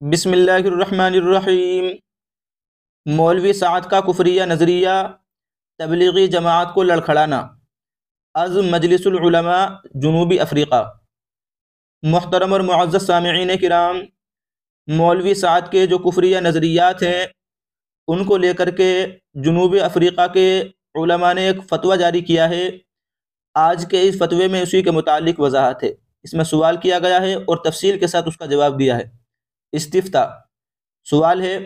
بسم اللہ الرحمن الرحیم۔ مولوی سعد کا کفریہ نظریہ، تبلیغی جماعت کو لڑکھڑانا، از مجلس العلماء جنوبی افریقہ۔ محترم اور معزز سامعین کرام، مولوی سعد کے جو کفریہ نظریات ہیں ان کو لے کر کے جنوبی افریقہ کے علماء نے ایک فتویٰ جاری کیا ہے۔ آج کے اس فتوے میں اسی کے متعلق وضاحت ہے۔ اس میں سوال کیا گیا ہے اور تفصیل کے ساتھ اس کا جواب دیا ہے۔ استفتاء سوال ہے،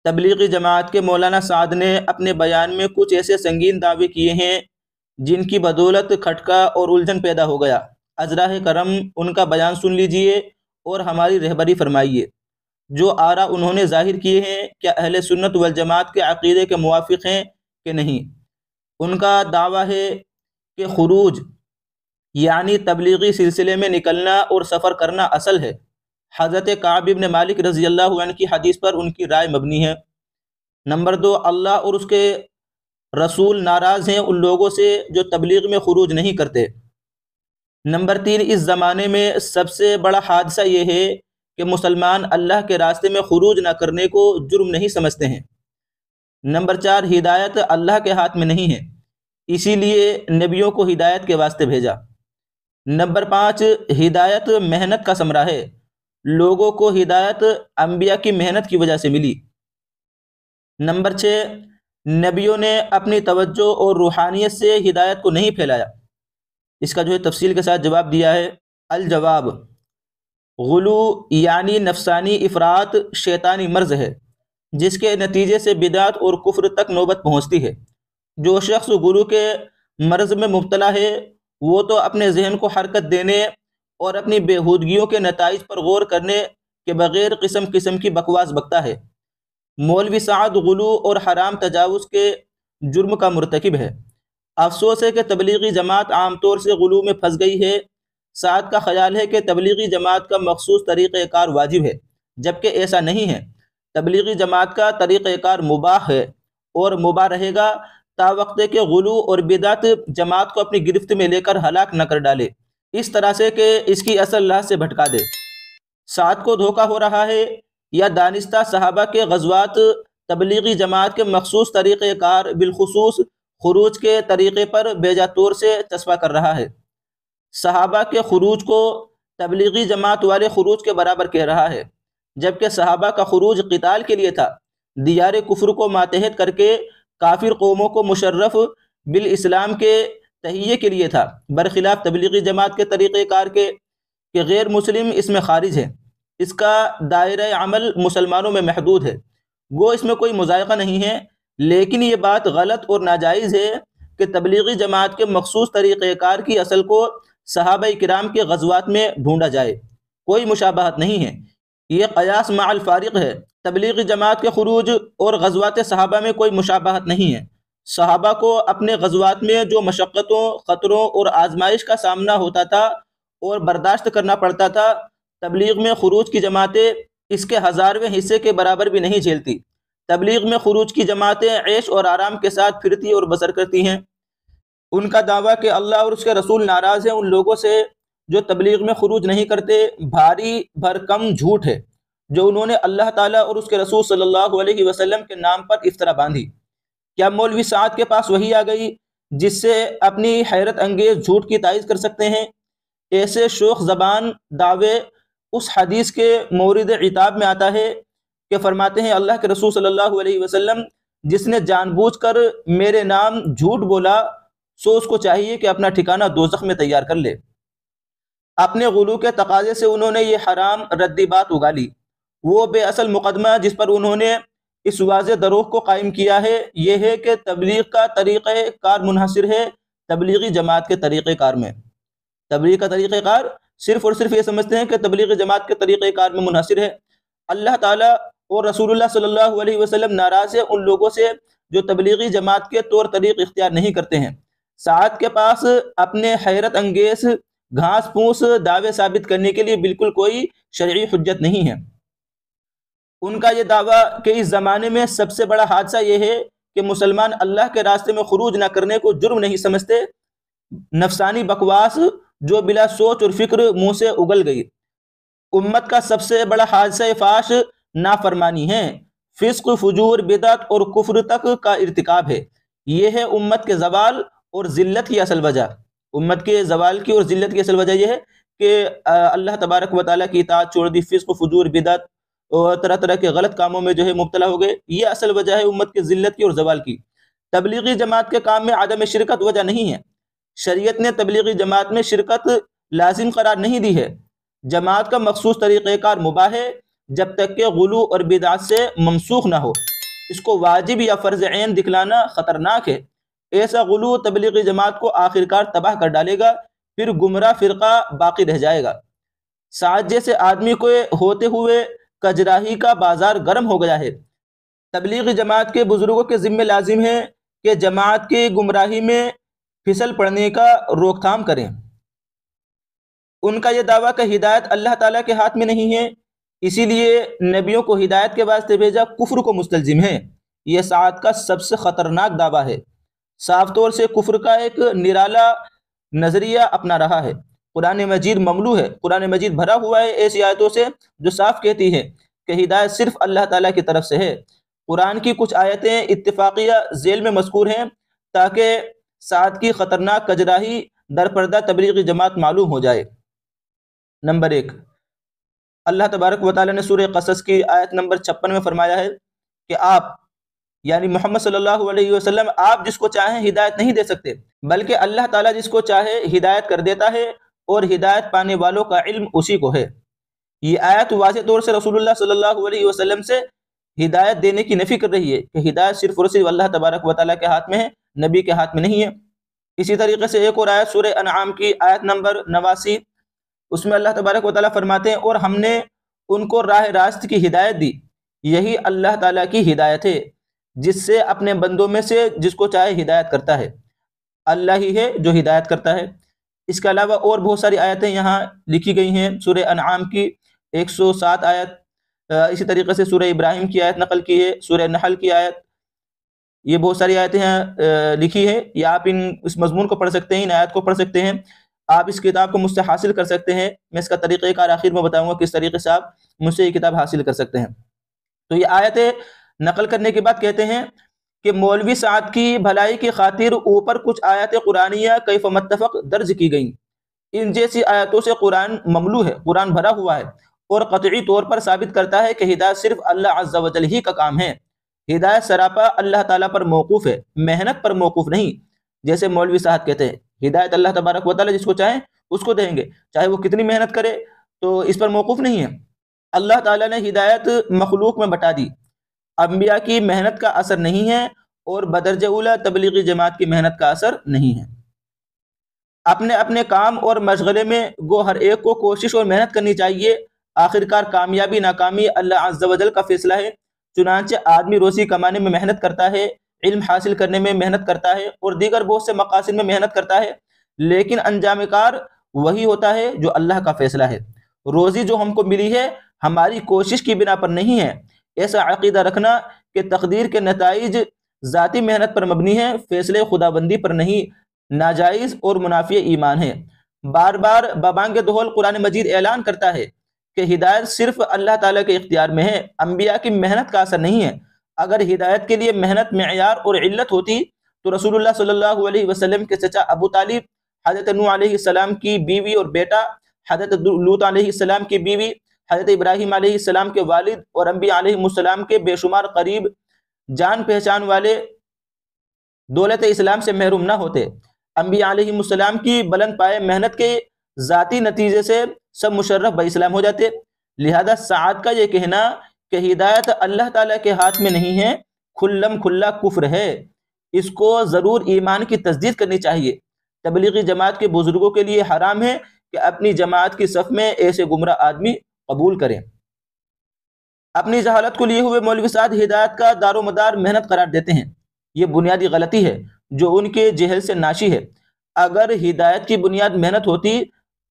تبلیغی جماعت کے مولانا سعد نے اپنے بیان میں کچھ ایسے سنگین دعوے کیے ہیں جن کی بدولت کھٹکا اور الجھن پیدا ہو گیا۔ ازراہ کرم ان کا بیان سن لیجئے اور ہماری رہبری فرمائیے۔ جو آراء انہوں نے ظاہر کیے ہیں کیا اہل سنت والجماعت کے عقیدے کے موافق ہیں کہ نہیں؟ ان کا دعویٰ ہے کہ خروج یعنی تبلیغی سلسلے میں نکلنا اور سفر کرنا اصل ہے۔ حضرت کعب بن مالک رضی اللہ عنہ کی حدیث پر ان کی رائے مبنی ہے۔ نمبر 2، اللہ اور اس کے رسول ناراض ہیں ان لوگوں سے جو تبلیغ میں خروج نہیں کرتے۔ نمبر 3، اس زمانے میں سب سے بڑا حادثہ یہ ہے کہ مسلمان اللہ کے راستے میں خروج نہ کرنے کو جرم نہیں سمجھتے ہیں۔ نمبر 4، ہدایت اللہ کے ہاتھ میں نہیں ہے، اسی لیے نبیوں کو ہدایت کے واسطے بھیجا۔ نمبر 5، ہدایت محنت کا ثمرہ ہے، لوگوں کو ہدایت انبیاء کی محنت کی وجہ سے ملی۔ نمبر 6، نبیوں نے اپنی توجہ اور روحانیت سے ہدایت کو نہیں پھیلایا۔ اس کا جو ہے تفصیل کے ساتھ جواب دیا ہے۔ الجواب، غلو یعنی نفسانی افراط شیطانی مرض ہے جس کے نتیجے سے بدعت اور کفر تک نوبت پہنچتی ہے۔ جو شخص غلو کے مرض میں مبتلا ہے وہ تو اپنے ذہن کو حرکت دینے اور اپنی بےہودگیوں کے نتائج پر غور کرنے کے بغیر قسم قسم کی بکواس بکتا ہے۔ مولوی سعد غلو اور حرام تجاوز کے جرم کا مرتکب ہے۔ افسوس ہے کہ تبلیغی جماعت عام طور سے غلو میں پھنس گئی ہے۔ سعد کا خیال ہے کہ تبلیغی جماعت کا مخصوص طریقہ کار واجب ہے، جبکہ ایسا نہیں ہے۔ تبلیغی جماعت کا طریقہ کار مباح ہے اور مباح رہے گا تا وقت کہ غلو اور بدعت جماعت کو اپنی گرفت میں لے کر ہلاک نہ کر ڈالے، اس طرح سے کہ اس کی اصل راہ سے بھٹکا دے۔ سعد کو دھوکہ ہو رہا ہے یا دانستہ صحابہ کے غزوات تبلیغی جماعت کے مخصوص طریقہ کار بالخصوص خروج کے طریقے پر بیجا طور سے چسپاں کر رہا ہے۔ صحابہ کے خروج کو تبلیغی جماعت والے خروج کے برابر کہہ رہا ہے، جبکہ صحابہ کا خروج قتال کے لیے تھا، دیار کفر کو ماتحت کر کے کافر قوموں کو مشرف بالاسلام کے تہیے کے لیے تھا، برخلاف تبلیغی جماعت کے طریقہ کار کے کہ غیر مسلم اس میں خارج ہے، اس کا دائرہ عمل مسلمانوں میں محدود ہے۔ گو اس میں کوئی مذائقہ نہیں ہے، لیکن یہ بات غلط اور ناجائز ہے کہ تبلیغی جماعت کے مخصوص طریقہ کار کی اصل کو صحابہ کرام کے غزوات میں ڈھونڈا جائے۔ کوئی مشابہت نہیں ہے، یہ قیاس مع الفارق ہے۔ تبلیغی جماعت کے خروج اور غزوات صحابہ میں کوئی مشابہت نہیں ہے۔ صحابہ کو اپنے غزوات میں جو مشقتوں، خطروں اور آزمائش کا سامنا ہوتا تھا اور برداشت کرنا پڑتا تھا، تبلیغ میں خروج کی جماعتیں اس کے 1000ویں حصے کے برابر بھی نہیں جھیلتی۔ تبلیغ میں خروج کی جماعتیں عیش اور آرام کے ساتھ پھرتی اور بسر کرتی ہیں۔ ان کا دعویٰ کہ اللہ اور اس کے رسول ناراض ہیں ان لوگوں سے جو تبلیغ میں خروج نہیں کرتے، بھاری بھرکم جھوٹ ہے جو انہوں نے اللہ تعالیٰ اور اس کے رسول صلی اللہ علیہ وسلم کے نام پر افطرا باندھی۔ کیا مولوی سعد کے پاس وحی آ گئی جس سے اپنی حیرت انگیز جھوٹ کی تائید کر سکتے ہیں؟ ایسے شوخ زبان دعوے اس حدیث کے مورد عتاب میں آتا ہے کہ فرماتے ہیں اللہ کے رسول صلی اللہ علیہ وسلم، جس نے جان بوجھ کر میرے نام جھوٹ بولا سو اس کو چاہیے کہ اپنا ٹھکانہ دوزخ میں تیار کر لے۔ اپنے غلو کے تقاضے سے انہوں نے یہ حرام ردی بات اگا لی۔ وہ بے اصل مقدمہ جس پر انہوں نے اس واضح دروغ کو قائم کیا ہے یہ ہے کہ تبلیغ کا طریقہ کار منحصر ہے تبلیغی جماعت کے طریقہ کار میں۔ تبلیغ کا طریقہ کار صرف اور صرف یہ سمجھتے ہیں کہ تبلیغی جماعت کے طریقہ کار میں منحصر ہے۔ اللہ تعالیٰ اور رسول اللہ صلی اللہ علیہ وسلم ناراض ہے ان لوگوں سے جو تبلیغی جماعت کے طور طریق اختیار نہیں کرتے ہیں۔ سعد کے پاس اپنے حیرت انگیز گھاس پھوس دعوے ثابت کرنے کے لیے بالکل کوئی شرعی حجت نہیں ہے۔ ان کا یہ دعویٰ کہ اس زمانے میں سب سے بڑا حادثہ یہ ہے کہ مسلمان اللہ کے راستے میں خروج نہ کرنے کو جرم نہیں سمجھتے، نفسانی بکواس جو بلا سوچ اور فکر منہ سے اگل گئی۔ امت کا سب سے بڑا حادثہ فاش نافرمانی ہے، فسق، فجور، بدعت اور کفر تک کا ارتکاب ہے۔ یہ ہے امت کے زوال اور ذلت کی اصل وجہ۔ امت کے زوال کی اور ذلت کی اصل وجہ یہ ہے کہ اللہ تبارک و تعالیٰ کی اطاعت چھوڑ دی، فسق، فجور، بدعت اور طرح طرح کے غلط کاموں میں جو ہے مبتلا ہو گئے۔ یہ اصل وجہ ہے امت کے ذلت کی اور زوال کی۔ تبلیغی جماعت کے کام میں عدم شرکت وجہ نہیں ہے۔ شریعت نے تبلیغی جماعت میں شرکت لازم قرار نہیں دی ہے۔ جماعت کا مخصوص طریقہ کار مباح ہے جب تک کہ غلو اور بدعت سے ممسوخ نہ ہو۔ اس کو واجب یا فرض عین دکھلانا خطرناک ہے۔ ایسا غلو تبلیغی جماعت کو آخرکار تباہ کر ڈالے گا، پھر گمراہ فرقہ باقی رہ جائے گا۔ سعد جیسے آدمی کو ہوتے ہوئے کجراہی کا بازار گرم ہو گیا ہے۔ تبلیغی جماعت کے بزرگوں کے ذمہ لازم ہے کہ جماعت کی گمراہی میں پھسل پڑنے کا روک تھام کریں۔ ان کا یہ دعویٰ کہ ہدایت اللہ تعالیٰ کے ہاتھ میں نہیں ہے، اسی لیے نبیوں کو ہدایت کے واسطے بھیجا، کفر کو مستلزم ہے۔ یہ سعد کا سب سے خطرناک دعویٰ ہے۔ صاف طور سے کفر کا ایک نرالا نظریہ اپنا رہا ہے۔ قرآن مجید مملو ہے، قرآن مجید بھرا ہوا ہے ایسی آیتوں سے جو صاف کہتی ہے کہ ہدایت صرف اللہ تعالیٰ کی طرف سے ہے۔ قرآن کی کچھ آیتیں اتفاقیہ ذیل میں مذکور ہیں تاکہ سعد کی خطرناک کجراہی درپردہ تبلیغی جماعت معلوم ہو جائے۔ نمبر 1، اللہ تبارک و تعالیٰ نے سورہ قصص کی آیت نمبر 56 میں فرمایا ہے کہ آپ یعنی محمد صلی اللہ علیہ وسلم آپ جس کو چاہیں ہدایت نہیں دے سکتے، بلکہ اللہ تعالیٰ جس کو چاہے ہدایت کر دیتا ہے، اور ہدایت پانے والوں کا علم اسی کو ہے۔ یہ آیت واضح طور سے رسول اللہ صلی اللہ علیہ وسلم سے ہدایت دینے کی نفی کر رہی ہے کہ ہدایت صرف اور صرف اللہ تبارک و تعالیٰ کے ہاتھ میں ہے، نبی کے ہاتھ میں نہیں ہے۔ اسی طریقے سے ایک اور آیت سورہ انعام کی آیت نمبر 89، اس میں اللہ تبارک و تعالیٰ فرماتے ہیں اور ہم نے ان کو راہ راست کی ہدایت دی، یہی اللہ تعالیٰ کی ہدایت ہے جس سے اپنے بندوں میں سے جس کو چاہے ہدایت کرتا ہے۔ اللہ ہی ہے جو ہدایت کرتا ہے۔ اس کے علاوہ اور بہت ساری آیتیں یہاں لکھی گئی ہیں۔ سورہ انعام کی 107 آیت، اسی طریقے سے سورہ ابراہیم کی آیت نقل کی ہے، سورہ نحل کی آیت، یہ بہت ساری آیتیں ہیں لکھی ہے۔ یا آپ اس مضمون کو پڑھ سکتے ہیں، ان آیت کو پڑھ سکتے ہیں۔ آپ اس کتاب کو مجھ سے حاصل کر سکتے ہیں، میں اس کا طریقہ کار آخر میں بتاؤں گا کس طریقے سے آپ مجھ سے یہ کتاب حاصل کر سکتے ہیں۔ تو یہ آیتیں نقل کرنے کے بعد کہتے ہیں کہ مولوی سعد کی بھلائی کی خاطر اوپر کچھ آیات قرآنیہ کیف متفق درج کی گئیں۔ ان جیسی آیتوں سے قرآن مملو ہے، قرآن بھرا ہوا ہے، اور قطعی طور پر ثابت کرتا ہے کہ ہدایت صرف اللہ عز و جل ہی کا کام ہے۔ ہدایت سراپا اللہ تعالیٰ پر موقوف ہے، محنت پر موقوف نہیں، جیسے مولوی صاحب کہتے ہیں ہدایت اللہ تبارک و تعالیٰ جس کو چاہیں اس کو دیں گے، چاہے وہ کتنی محنت کرے، تو اس پر موقوف نہیں ہے۔ اللہ تعالیٰ نے ہدایت مخلوق میں بٹا دی، انبیاء کی محنت کا اثر نہیں ہے، اور بدرجہ اولیٰ تبلیغی جماعت کی محنت کا اثر نہیں ہے۔ اپنے اپنے کام اور مشغلے میں گو ہر ایک کو کوشش اور محنت کرنی چاہیے، آخرکار کامیابی ناکامی اللہ عز و جل کا فیصلہ ہے۔ چنانچہ آدمی روزی کمانے میں محنت کرتا ہے، علم حاصل کرنے میں محنت کرتا ہے، اور دیگر بہت سے مقاصد میں محنت کرتا ہے، لیکن انجام کار وہی ہوتا ہے جو اللہ کا فیصلہ ہے۔ روزی جو ہم کو ملی ہے ہماری کوشش کی بنا پر نہیں ہے۔ ایسا عقیدہ رکھنا کہ تقدیر کے نتائج ذاتی محنت پر مبنی ہے، فیصلے خداوندی پر نہیں، ناجائز اور منافی ایمان ہے۔ بار بار ببانگ دہل قرآن مجید اعلان کرتا ہے کہ ہدایت صرف اللہ تعالیٰ کے اختیار میں ہے، انبیاء کی محنت کا اثر نہیں ہے۔ اگر ہدایت کے لیے محنت معیار اور علت ہوتی تو رسول اللہ صلی اللہ علیہ وسلم کے چچا ابو طالب، حضرت نوح علیہ السلام کی بیوی اور بیٹا، حضرت لوط علیہ السلام کی بیوی، حضرت ابراہیم علیہ السلام کے والد، اور انبیاء علیہ السلام کے بے شمار قریب جان پہچان والے دولت اسلام سے محروم نہ ہوتے۔ انبیاء علیہ السلام کی بلند پائے محنت کے ذاتی نتیجے سے سب مشرف با اسلام ہو جاتے۔ لہذا سعد کا یہ کہنا کہ ہدایت اللہ تعالیٰ کے ہاتھ میں نہیں ہے کھلم کھلا کفر ہے، اس کو ضرور ایمان کی تصدیق کرنی چاہیے۔ تبلیغی جماعت کے بزرگوں کے لیے حرام ہے کہ اپنی جماعت کی صف میں ایسے گمراہ آدمی قبول کریں۔ اپنی جہالت کو لیے ہوئے مولوی سعد ہدایت کا دار و مدار محنت قرار دیتے ہیں۔ یہ بنیادی غلطی ہے جو ان کے جہل سے ناشی ہے۔ اگر ہدایت کی بنیاد محنت ہوتی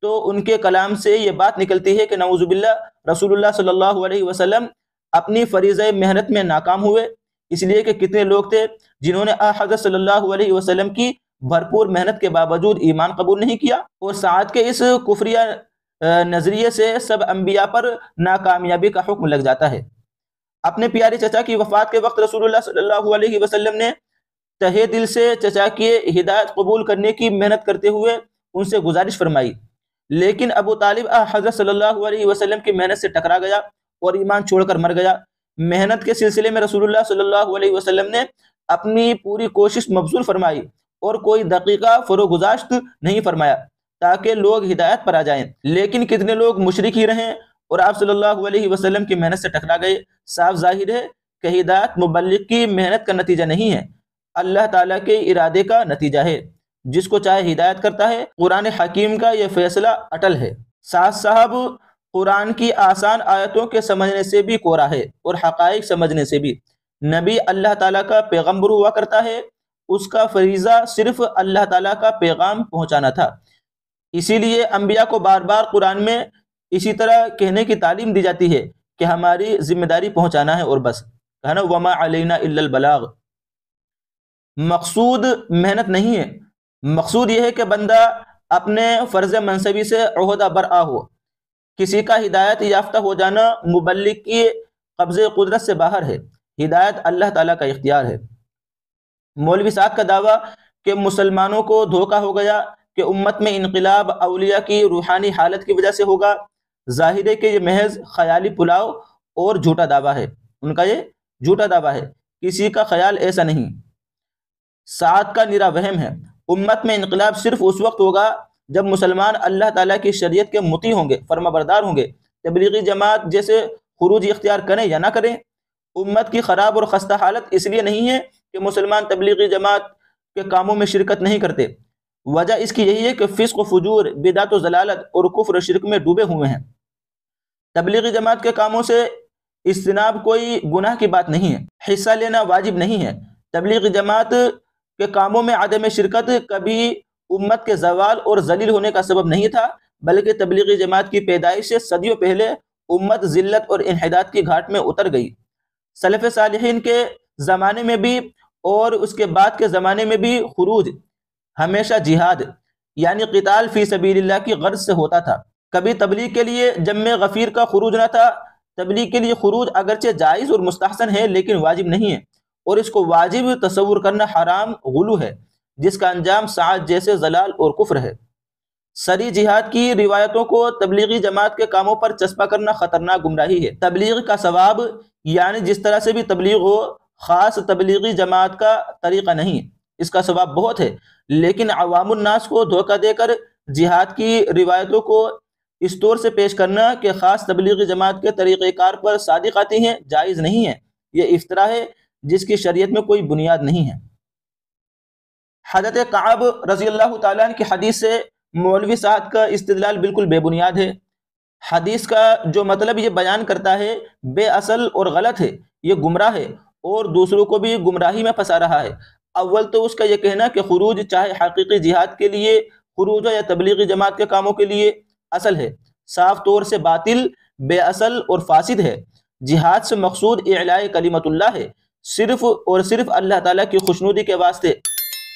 تو ان کے کلام سے یہ بات نکلتی ہے کہ نعوذ باللہ رسول اللہ صلی اللہ علیہ وسلم اپنی فریضہ محنت میں ناکام ہوئے، اس لیے کہ کتنے لوگ تھے جنہوں نے حضرت صلی اللہ علیہ وسلم کی بھرپور محنت کے باوجود ایمان قبول نہیں کیا۔ اور سعد کے اس کفریہ نظریے سے سب انبیاء پر ناکامیابی کا حکم لگ جاتا ہے۔ اپنے پیارے چچا کی وفات کے وقت رسول اللہ صلی اللہ علیہ وسلم نے تہے دل سے چچا کی ہدایت قبول کرنے کی محنت کرتے ہوئے ان سے گزارش فرمائی، لیکن ابو طالب حضرت صلی اللہ علیہ وسلم کی محنت سے ٹکرا گیا اور ایمان چھوڑ کر مر گیا۔ محنت کے سلسلے میں رسول اللہ صلی اللہ علیہ وسلم نے اپنی پوری کوشش مبذول فرمائی اور کوئی دقیقہ فروگزاشت نہیں فرمایا تاکہ لوگ ہدایت پر آ جائیں، لیکن کتنے لوگ مشرک ہی رہیں اور آپ صلی اللہ علیہ وسلم کی محنت سے ٹکرا گئے۔ صاف ظاہر ہے کہ ہدایت مبلغ کی محنت کا نتیجہ نہیں ہے، اللہ تعالیٰ کے ارادے کا نتیجہ ہے، جس کو چاہے ہدایت کرتا ہے۔ قرآن حکیم کا یہ فیصلہ اٹل ہے۔ ساتھ صاحب قرآن کی آسان آیتوں کے سمجھنے سے بھی کورا ہے اور حقائق سمجھنے سے بھی۔ نبی اللہ تعالیٰ کا پیغمبر ہوا کرتا ہے، اس کا فریضہ صرف اللہ تعالیٰ کا پیغام پہنچانا تھا، اسی لیے انبیاء کو بار بار قرآن میں اسی طرح کہنے کی تعلیم دی جاتی ہے کہ ہماری ذمہ داری پہنچانا ہے اور بس، ہے نا، وما علینا الا البلاغ۔ مقصود محنت نہیں ہے، مقصود یہ ہے کہ بندہ اپنے فرض منصبی سے عہدہ برآ ہو۔ کسی کا ہدایت یافتہ ہو جانا مبلغ کی قبضے قدرت سے باہر ہے، ہدایت اللہ تعالیٰ کا اختیار ہے۔ مولوی صاحب کا دعویٰ کہ مسلمانوں کو دھوکہ ہو گیا کہ امت میں انقلاب اولیاء کی روحانی حالت کی وجہ سے ہوگا، ظاہر ہے کہ یہ محض خیالی پلاؤ اور جھوٹا دعویٰ ہے، ان کا یہ جھوٹا دعویٰ ہے، کسی کا خیال ایسا نہیں، سعادت کا نرا وہم ہے۔ امت میں انقلاب صرف اس وقت ہوگا جب مسلمان اللہ تعالیٰ کی شریعت کے مطیع ہوں گے، فرما بردار ہوں گے۔ تبلیغی جماعت جیسے خروج اختیار کریں یا نہ کریں، امت کی خراب اور خستہ حالت اس لیے نہیں ہے کہ مسلمان تبلیغی جماعت کے کاموں میں شرکت نہیں کرتے، وجہ اس کی یہی ہے کہ فسق و فجور، بدعت و ضلالت اور کفر و شرک میں ڈوبے ہوئے ہیں۔ تبلیغی جماعت کے کاموں سے اجتناب کوئی گناہ کی بات نہیں ہے، حصہ لینا واجب نہیں ہے۔ تبلیغی جماعت کے کاموں میں عدم شرکت کبھی امت کے زوال اور ذلیل ہونے کا سبب نہیں تھا، بلکہ تبلیغی جماعت کی پیدائش سے صدیوں پہلے امت ذلت اور انحداد کی گھاٹ میں اتر گئی۔ سلف صالحین کے زمانے میں بھی اور اس کے بعد کے زمانے میں بھی خروج ہمیشہ جہاد یعنی قتال فی سبیل اللہ کی غرض سے ہوتا تھا، کبھی تبلیغ کے لیے جمع غفیر کا خروج نہ تھا۔ تبلیغ کے لیے خروج اگرچہ جائز اور مستحسن ہے لیکن واجب نہیں ہے، اور اس کو واجب تصور کرنا حرام غلو ہے جس کا انجام سعادت جیسے ضلال اور کفر ہے۔ سری جہاد کی روایتوں کو تبلیغی جماعت کے کاموں پر چسپاں کرنا خطرناک گمراہی ہے۔ تبلیغ کا ثواب یعنی جس طرح سے بھی تبلیغ ہو خاص تبلیغی جماعت کا طریقہ نہیں، اس کا ثواب بہت ہے، لیکن عوام الناس کو دھوکہ دے کر جہاد کی روایتوں کو اس طور سے پیش کرنا کہ خاص تبلیغی جماعت کے طریقہ کار پر صادق آتی ہیں، جائز نہیں ہے، یہ افتراء ہے جس کی شریعت میں کوئی بنیاد نہیں ہے۔ حضرت کعب رضی اللہ تعالیٰ عنہ کی حدیث سے مولوی صاحب کا استدلال بالکل بے بنیاد ہے۔ حدیث کا جو مطلب یہ بیان کرتا ہے بے اصل اور غلط ہے، یہ گمراہ ہے اور دوسروں کو بھی گمراہی میں پھنسا رہا ہے۔ اول تو اس کا یہ کہنا کہ خروج چاہے حقیقی جہاد کے لیے خروج ہو یا تبلیغی جماعت کے کاموں کے لیے اصل ہے، صاف طور سے باطل، بے اصل اور فاسد ہے۔ جہاد سے مقصود اعلاء کلمت اللہ ہے، صرف اور صرف اللہ تعالیٰ کی خوشنودی کے واسطے،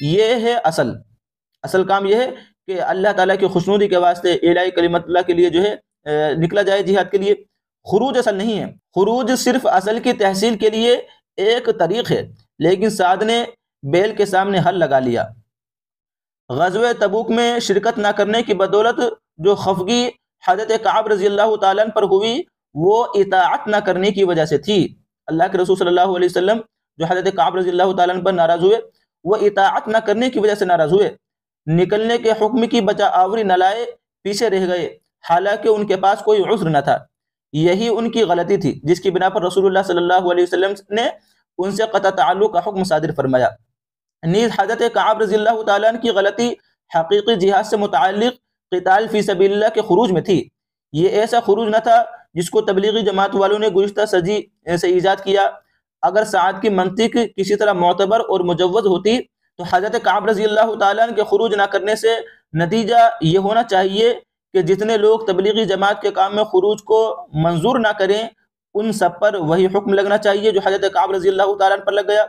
یہ ہے اصل کام یہ ہے کہ اللہ تعالیٰ کی خوشنودی کے واسطے اعلاء کلمت اللہ کے لیے جو ہے نکلا جائے جہاد کے لیے۔ خروج اصل نہیں ہے، خروج صرف اصل کی تحصیل کے لیے ایک طریق ہے، لیکن سعد نے بیل کے سامنے حل لگا لیا۔ غزوہ تبوک میں شرکت نہ کرنے کی بدولت جو خفگی حضرت کعب رضی اللہ تعالیٰ عنہ پر ہوئی وہ اطاعت نہ کرنے کی وجہ سے تھی۔ اللہ کے رسول صلی اللہ علیہ وسلم جو حضرت کعب رضی اللہ تعالیٰ عنہ پر ناراض ہوئے وہ اطاعت نہ کرنے کی وجہ سے ناراض ہوئے، نکلنے کے حکم کی بجا آوری نہ لائے، پیچھے رہ گئے، حالانکہ ان کے پاس کوئی عذر نہ تھا۔ یہی ان کی غلطی تھی جس کی بنا پر رسول اللہ صلی اللہ علیہ وسلم نے ان سے قطع تعلق کا حکم صادر فرمایا۔ نیز حضرت کعب رضی اللہ تعالیٰ عنہ کی غلطی حقیقی جہاد سے متعلق قتال فی سبیل اللہ کے خروج میں تھی۔ یہ ایسا خروج نہ تھا جس کو تبلیغی جماعت والوں نے گزشتہ صدی سے ایجاد کیا۔ اگر سعد کی منطق کسی طرح معتبر اور مجوز ہوتی تو حضرت کعب رضی اللہ تعالیٰ عنہ کے خروج نہ کرنے سے نتیجہ یہ ہونا چاہیے کہ جتنے لوگ تبلیغی جماعت کے کام میں خروج کو منظور نہ کریں ان سب پر وہی حکم لگنا چاہیے جو حضرت کعب رضی اللہ تعالیٰ عنہ پر لگ گیا۔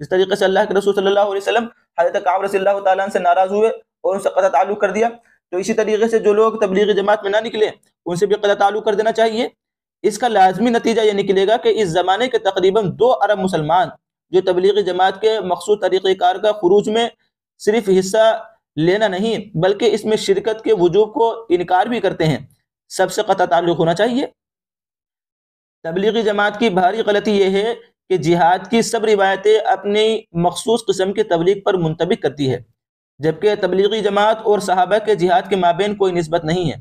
اس طریقے سے اللہ کے رسول صلی اللہ علیہ وسلم حضرت کعب رضی اللہ تعالیٰ عنہ سے ناراض ہوئے اور ان سے قطع تعلق کر دیا۔ تو اسی طریقے سے جو لوگ تبلیغی جماعت میں نہ نکلے ان سے بھی قطع تعلق کر دینا چاہیے۔ اس کا لازمی نتیجہ یہ نکلے گا کہ اس زمانے کے تقریباً 2 ارب مسلمان جو تبلیغی جماعت کے مخصوص طریقہ کار کا خروج میں صرف حصہ لینا نہیں بلکہ اس میں شرکت کے وجوب کو انکار بھی کرتے ہیں، سب سے قطع تعلق ہونا چاہیے۔ تبلیغی جماعت کی بھاری غلطی یہ ہے کہ جہاد کی سب روایتیں اپنی مخصوص قسم کی تبلیغ پر منطبق کرتی ہے، جبکہ تبلیغی جماعت اور صحابہ کے جہاد کے مابین کوئی نسبت نہیں ہے۔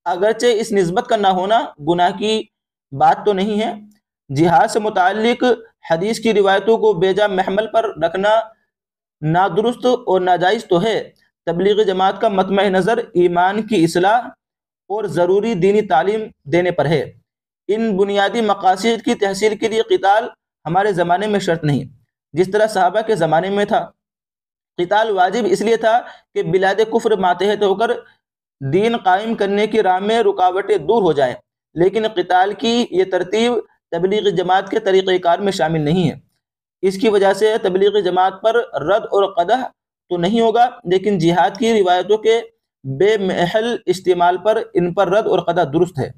اگرچہ اس نسبت کا نہ ہونا گناہ کی بات تو نہیں ہے، جہاد سے متعلق حدیث کی روایتوں کو بیجا محمل پر رکھنا نادرست اور ناجائز تو ہے۔ تبلیغی جماعت کا مطمع نظر ایمان کی اصلاح اور ضروری دینی تعلیم دینے پر ہے۔ ان بنیادی مقاصد کی تحصیل کے لیے قتال ہمارے زمانے میں شرط نہیں، جس طرح صحابہ کے زمانے میں تھا۔ قتال واجب اس لیے تھا کہ بلاد کفر ماتحت ہو کر دین قائم کرنے کی راہ میں رکاوٹیں دور ہو جائیں، لیکن قتال کی یہ ترتیب تبلیغی جماعت کے طریقہ کار میں شامل نہیں ہے۔ اس کی وجہ سے تبلیغی جماعت پر رد اور قدح تو نہیں ہوگا، لیکن جہاد کی روایتوں کے بے محل استعمال پر ان پر رد اور قدح درست ہے۔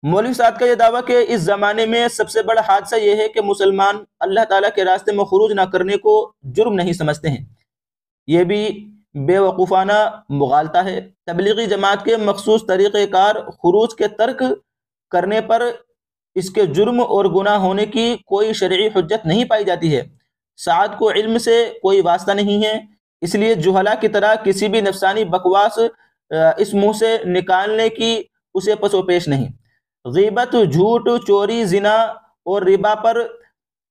مولوی سعد کا یہ دعویٰ کہ اس زمانے میں سب سے بڑا حادثہ یہ ہے کہ مسلمان اللہ تعالیٰ کے راستے میں خروج نہ کرنے کو جرم نہیں سمجھتے ہیں، یہ بھی بے وقوفانہ مغالطہ ہے۔ تبلیغی جماعت کے مخصوص طریقہ کار خروج کے ترک کرنے پر اس کے جرم اور گناہ ہونے کی کوئی شرعی حجت نہیں پائی جاتی ہے۔ سعد کو علم سے کوئی واسطہ نہیں ہے، اس لیے جہلا کی طرح کسی بھی نفسانی بکواس اس منہ سے نکالنے کی اسے پس و پیش نہیں۔ غیبت، جھوٹ، چوری، زنا اور ربا پر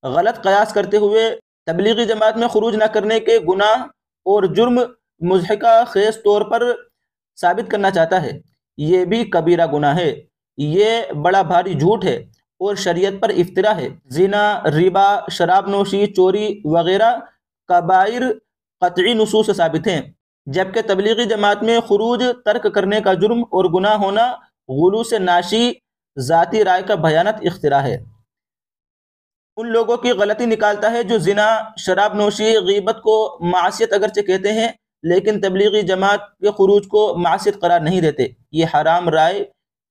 غلط قیاس کرتے ہوئے تبلیغی جماعت میں خروج نہ کرنے کے گناہ اور جرم مضحکہ خیز طور پر ثابت کرنا چاہتا ہے۔ یہ بھی کبیرہ گناہ ہے، یہ بڑا بھاری جھوٹ ہے اور شریعت پر افترا ہے۔ زنا، ربا، شراب نوشی، چوری وغیرہ کبائر قطعی نصوص سے ثابت ہیں، جبکہ تبلیغی جماعت میں خروج ترک کرنے کا جرم اور گناہ ہونا غلو سے ناشی ذاتی رائے کا بھیانت اختراع ہے۔ ان لوگوں کی غلطی نکالتا ہے جو زنا، شراب نوشی، غیبت کو معصیت اگرچہ کہتے ہیں لیکن تبلیغی جماعت کے خروج کو معصیت قرار نہیں دیتے۔ یہ حرام رائے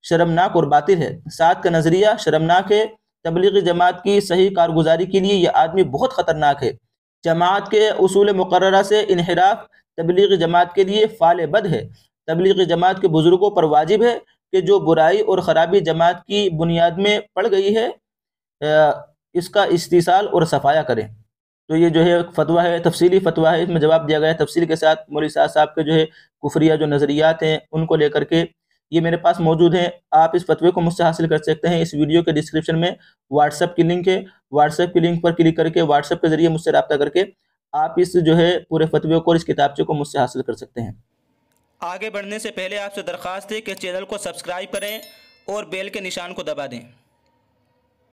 شرمناک اور باطل ہے۔ سعد کا نظریہ شرمناک ہے۔ تبلیغی جماعت کی صحیح کارگزاری کے لیے یہ آدمی بہت خطرناک ہے۔ جماعت کے اصول مقررہ سے انحراف تبلیغی جماعت کے لیے فعل بد ہے۔ تبلیغی جماعت کے بزرگوں پر واجب ہے کہ جو برائی اور خرابی جماعت کی بنیاد میں پڑ گئی ہے اس کا استئصال اور صفایا کریں۔ تو یہ جو ہے فتویٰ ہے، تفصیلی فتویٰ ہے، اس میں جواب دیا گیا ہے تفصیل کے ساتھ۔ مولوی صاحب کے جو ہے کفریہ جو نظریات ہیں ان کو لے کر کے یہ میرے پاس موجود ہیں۔ آپ اس فتوے کو مجھ سے حاصل کر سکتے ہیں۔ اس ویڈیو کے ڈسکرپشن میں واٹس ایپ کی لنک ہے، واٹس ایپ کی لنک پر کلک کر کے واٹس ایپ کے ذریعے مجھ سے رابطہ کر کے آپ اس جو ہے پورے فتوے کو اور اس کتابچے کو مجھ سے حاصل کر سکتے ہیں۔ آگے بڑھنے سے پہلے آپ سے درخواست ہے کہ چینل کو سبسکرائب کریں اور بیل کے نشان کو دبا دیں۔